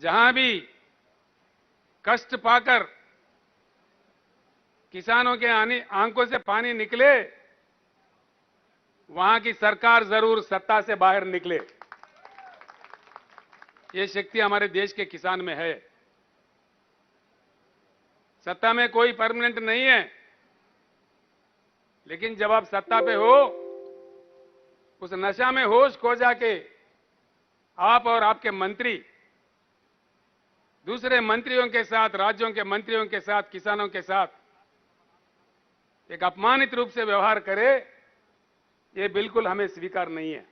जहां भी कष्ट पाकर किसानों के आंखों से पानी निकले, वहां की सरकार जरूर सत्ता से बाहर निकले। ये शक्ति हमारे देश के किसान में है। सत्ता में कोई परमानेंट नहीं है, लेकिन जब आप सत्ता पे हो, उस नशा में होश खो जाके आप और आपके मंत्री दूसरे मंत्रियों के साथ, राज्यों के मंत्रियों के साथ, किसानों के साथ एक अपमानित रूप से व्यवहार करे, ये बिल्कुल हमें स्वीकार नहीं है।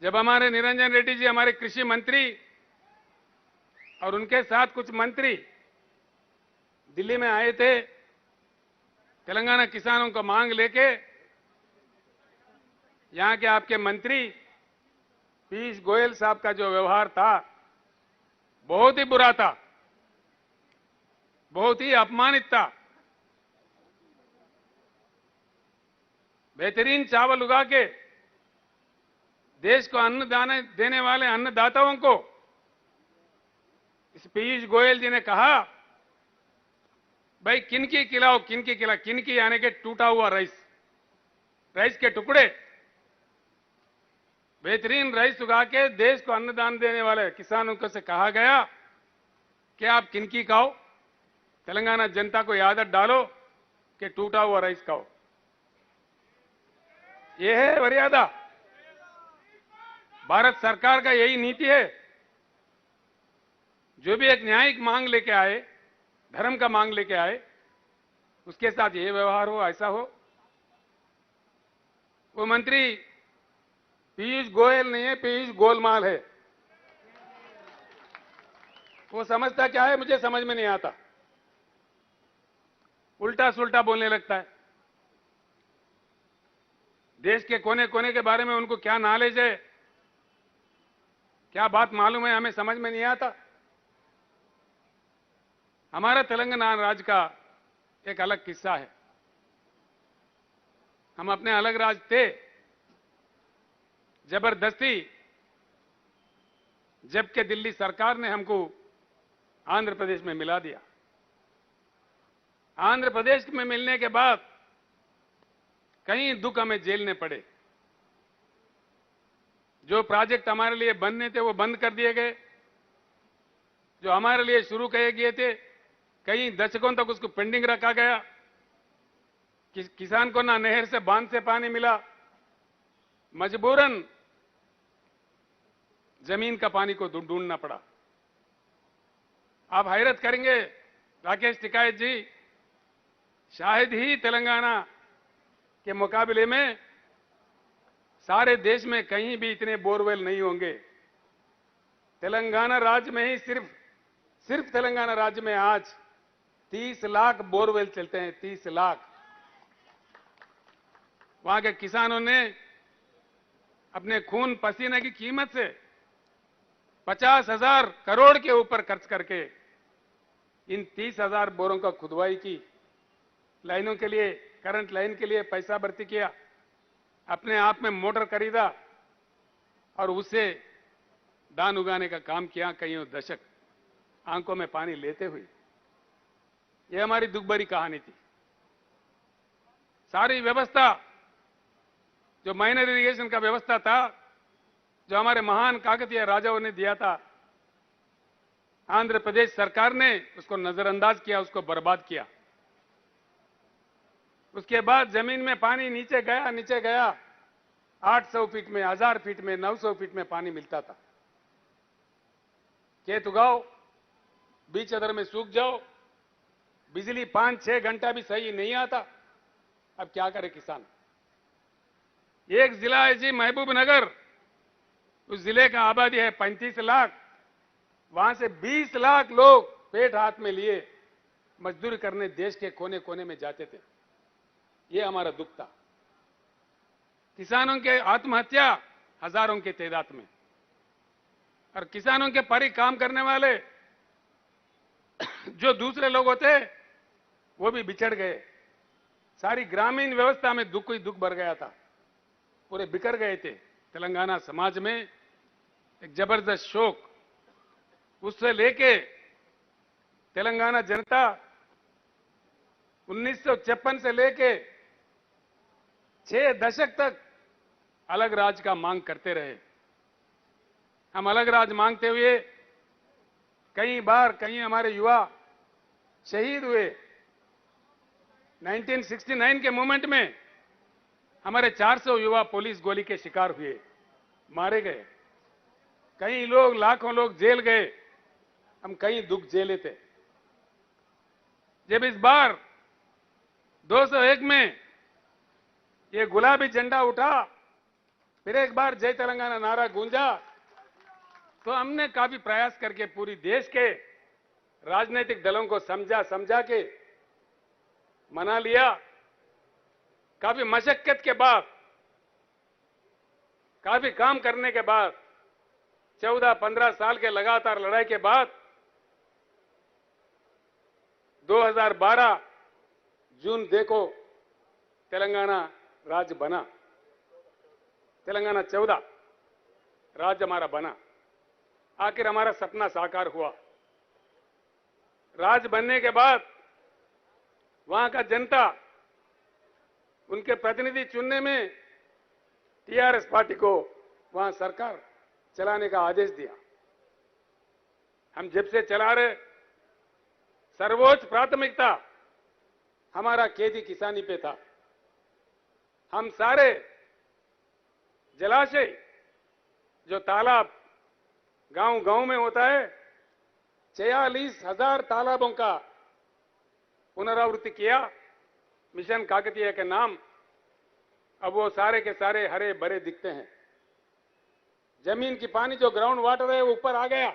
जब हमारे निरंजन रेड्डी जी, हमारे कृषि मंत्री और उनके साथ कुछ मंत्री दिल्ली में आए थे, तेलंगाना किसानों को मांग लेके, यहां के आपके मंत्री पीयूष गोयल साहब का जो व्यवहार था, बहुत ही बुरा था, बहुत ही अपमानित था। बेहतरीन चावल उगा के देश को अन्न देने वाले अन्नदाताओं को इस पीयूष गोयल जी ने कहा, भाई किनकी खिलाओ, किनकी खिलाओ, किनकी यानी के टूटा हुआ राइस के टुकड़े, बेहतरीन राइस उगा के देश को अन्नदान देने वाले किसानों को से कहा गया कि आप किनकी खाओ, तेलंगाना जनता को ये आदत डालो कि टूटा हुआ राइस खाओ। ये है मर्यादा। भारत सरकार का यही नीति है। जो भी एक न्यायिक मांग लेके आए, धर्म का मांग लेके आए, उसके साथ ये व्यवहार हो, ऐसा हो। वो मंत्री पीयूष गोयल नहीं है, पीयूष गोलमाल है। वो समझता क्या है, मुझे समझ में नहीं आता। उल्टा सुल्टा बोलने लगता है। देश के कोने कोने के बारे में उनको क्या नॉलेज है, क्या बात मालूम है, हमें समझ में नहीं आता। हमारा तेलंगाना राज्य का एक अलग किस्सा है। हम अपने अलग राज्य थे, जबरदस्ती जबकि दिल्ली सरकार ने हमको आंध्र प्रदेश में मिला दिया। आंध्र प्रदेश में मिलने के बाद कई दुख हमें झेलने पड़े। जो प्रोजेक्ट हमारे लिए बनने थे वो बंद कर दिए गए। जो हमारे लिए शुरू किए थे, कई दशकों तक उसको पेंडिंग रखा गया। किसान को ना नहर से, बांध से पानी मिला, मजबूरन जमीन का पानी को ढूंढना पड़ा। आप हैरत करेंगे राकेश टिकायत जी, शायद ही तेलंगाना के मुकाबले में सारे देश में कहीं भी इतने बोरवेल नहीं होंगे। तेलंगाना राज्य में ही सिर्फ तेलंगाना राज्य में आज 30 लाख बोरवेल चलते हैं, 30 लाख। वहां के किसानों ने अपने खून पसीने की कीमत से 50,000 करोड़ के ऊपर खर्च करके इन 30,000 बोरों का खुदवाई की, लाइनों के लिए, करंट लाइन के लिए पैसा भर्ती किया, अपने आप में मोटर खरीदा और उससे धान उगाने का काम किया कईयों दशक, आंखों में पानी लेते हुए। यह हमारी दुख भरी कहानी थी। सारी व्यवस्था, जो माइनर इरिगेशन का व्यवस्था था, जो हमारे महान काकतीय राजाओं ने दिया था, आंध्र प्रदेश सरकार ने उसको नजरअंदाज किया, उसको बर्बाद किया। उसके बाद जमीन में पानी नीचे गया 800 फीट में, 1000 फीट में, 900 फीट में पानी मिलता था। खेत उगाओ, बीच अदर में सूख जाओ, बिजली 5-6 घंटा भी सही नहीं आता। अब क्या करे किसान। एक जिला है जी महबूबनगर, उस जिले का आबादी है 35 लाख। वहां से 20 लाख लोग पेट हाथ में लिए मजदूरी करने देश के कोने कोने में जाते थे। ये हमारा दुख था। किसानों के आत्महत्या हजारों की तादाद में, और किसानों के परी काम करने वाले जो दूसरे लोग होते वो भी बिछड़ गए। सारी ग्रामीण व्यवस्था में दुख ही दुख भर गया था, पूरे बिखर गए थे। तेलंगाना समाज में एक जबरदस्त शौक, उससे लेके तेलंगाना जनता 1956 से लेके 6 दशक तक अलग राज्य का मांग करते रहे। हम अलग राज्य मांगते हुए कई बार कई हमारे युवा शहीद हुए। 1969 के मूवमेंट में हमारे 400 युवा पुलिस गोली के शिकार हुए, मारे गए। कई लोग, लाखों लोग जेल गए। हम कई दुख झेले थे। जब इस बार 201 में ये गुलाबी झंडा उठा, फिर एक बार जय तेलंगाना नारा गूंजा, तो हमने काफी प्रयास करके पूरी देश के राजनीतिक दलों को समझा के मना लिया। काफी मशक्कत के बाद, काफी काम करने के बाद, 14-15 साल के लगातार लड़ाई के बाद 2012 जून देखो तेलंगाना राज्य बना। तेलंगाना 14 राज्य हमारा बना। आखिर हमारा सपना साकार हुआ। राज्य बनने के बाद वहां का जनता उनके प्रतिनिधि चुनने में टीआरएस पार्टी को वहां सरकार चलाने का आदेश दिया। हम जब से चला रहे, सर्वोच्च प्राथमिकता हमारा खेती किसानी पे था। हम सारे जलाशय, जो तालाब गांव-गांव में होता है, 46,000 तालाबों का पुनरावृत्ति किया मिशन काकतीय के नाम। अब वो सारे के सारे हरे भरे दिखते हैं। जमीन की पानी जो ग्राउंड वाटर है वो ऊपर आ गया।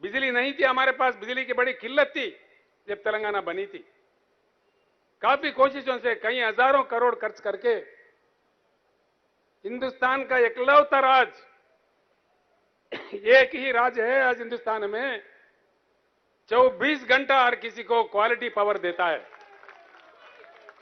बिजली नहीं थी हमारे पास, बिजली की बड़ी किल्लत थी जब तेलंगाना बनी थी। काफी कोशिशों से कई हजारों करोड़ खर्च करके हिंदुस्तान का इकलौता राज्य, एक ही राज्य है आज हिंदुस्तान में 24 घंटा हर किसी को क्वालिटी पावर देता है।